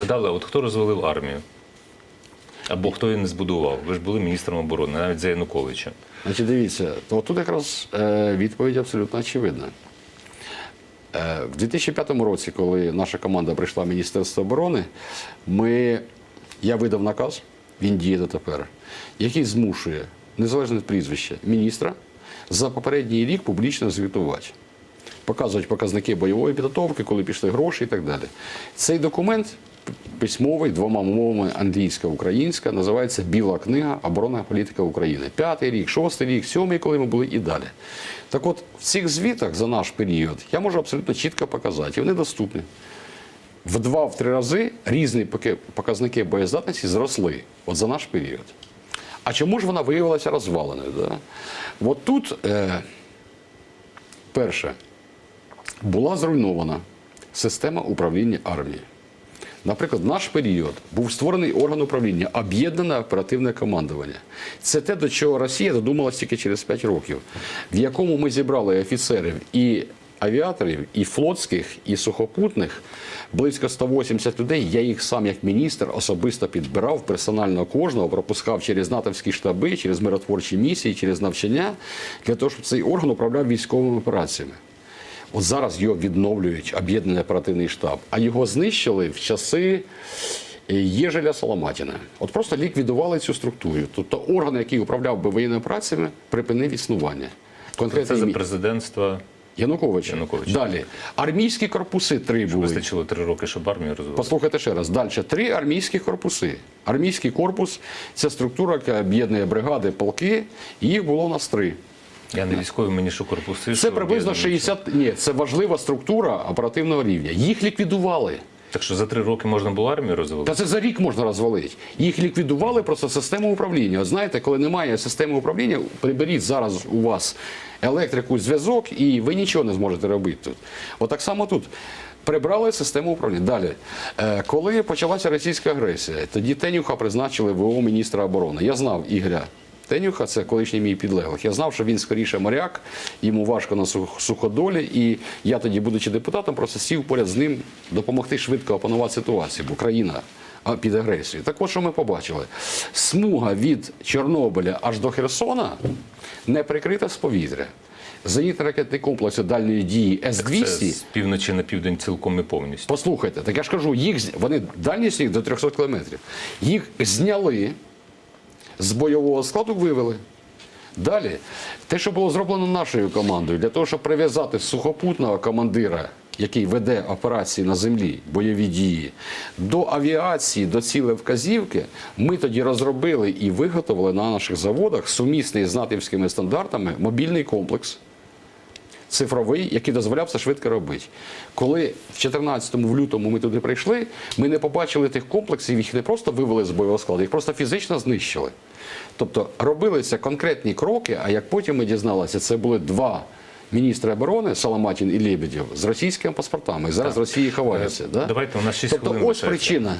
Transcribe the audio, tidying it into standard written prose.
згадали, от хто розвалив армію? Або хто її не збудував? Ви ж були міністром оборони, навіть за Януковича. Значить, дивіться, то тут якраз відповідь абсолютно очевидна. В 2005 році, коли наша команда прийшла в Міністерство оборони, я видав наказ, він діє дотепер, який змушує, незалежно від прізвища, міністра за попередній рік публічно звітувати. Показують показники бойової підготовки, коли пішли гроші і так далі. Цей документ письмовий, двома мовами, англійська, українська, називається «Біла книга. Оборонна політика України». 5-й рік, 6-й рік, 7-й, коли ми були і далі. Так от, в цих звітах за наш період я можу абсолютно чітко показати, і вони доступні. В 2-3 рази різні показники боєздатності зросли от за наш період. А чому ж вона виявилася розваленою? Да? От тут, перше, була зруйнована система управління армією. Наприклад, в наш період був створений орган управління, об'єднане оперативне командування. Це те, до чого Росія додумалась тільки через 5 років, в якому ми зібрали офіцерів і авіаторів, і флотських, і сухопутних, близько 180 людей. Я їх сам, як міністр, особисто підбирав, персонально кожного, пропускав через натовські штаби, через миротворчі місії, через навчання, для того, щоб цей орган управляв військовими операціями. От зараз його відновлюють, об'єднаний оперативний штаб, а його знищили в часи Єжеля Соломатіна. От просто ліквідували цю структуру. Тобто орган, який управляв би воєнними операціями, припинив існування. Це за президентства Януковича. Далі. Армійські корпуси 3 були. Вистачило 3 роки, щоб армію розвивати. Послухайте ще раз. Далі. 3 армійські корпуси. Армійський корпус – це структура, яка об'єднує бригади, полки. І їх було у нас 3. Я не військовий, мені що корпуси. Це приблизно 60... Ні, це важлива структура оперативного рівня. Їх ліквідували. Так що за 3 роки можна було армію розвалити? Та це за рік можна розвалити. Їх ліквідували просто систему управління. От знаєте, коли немає системи управління, приберіть зараз у вас електрику, зв'язок, і ви нічого не зможете робити тут. От так само тут. Прибрали систему управління. Далі. Коли почалася російська агресія, тоді Тенюха призначили ВО міністра оборони. Я знав Ігоря Тенюха, це колишній мій підлеглих. Я знав, що він скоріше моряк, йому важко на суходолі, і я тоді, будучи депутатом, просто сів поряд з ним допомогти швидко опанувати ситуацію, бо країна під агресією. Так от, що ми побачили. Смуга від Чорнобиля аж до Херсона не прикрита з повітря. Зенітно-ракетний комплекс дальньої дії С-200. Це з півночі на південь цілком і повністю. Послухайте, так я ж кажу, дальність їх до 300 кілометрів. Їх зняли, з бойового складу вивели. Далі, те, що було зроблено нашою командою, для того, щоб прив'язати сухопутного командира, який веде операції на землі, бойові дії, до авіації, до цілевказівки, ми тоді розробили і виготовили на наших заводах сумісний з натівськими стандартами мобільний комплекс, цифровий, який дозволяв це швидко робити. Коли в 14-му, в лютому ми туди прийшли, ми не побачили тих комплексів, їх не просто вивели з бойового складу, їх просто фізично знищили. Тобто робилися конкретні кроки, а як потім ми дізналися, це були 2 міністри оборони, Соломатін і Лебедєв, з російськими паспортами. І зараз Росії ховаються. Да? Давайте, у нас 6 хвилин. Тобто ось причина.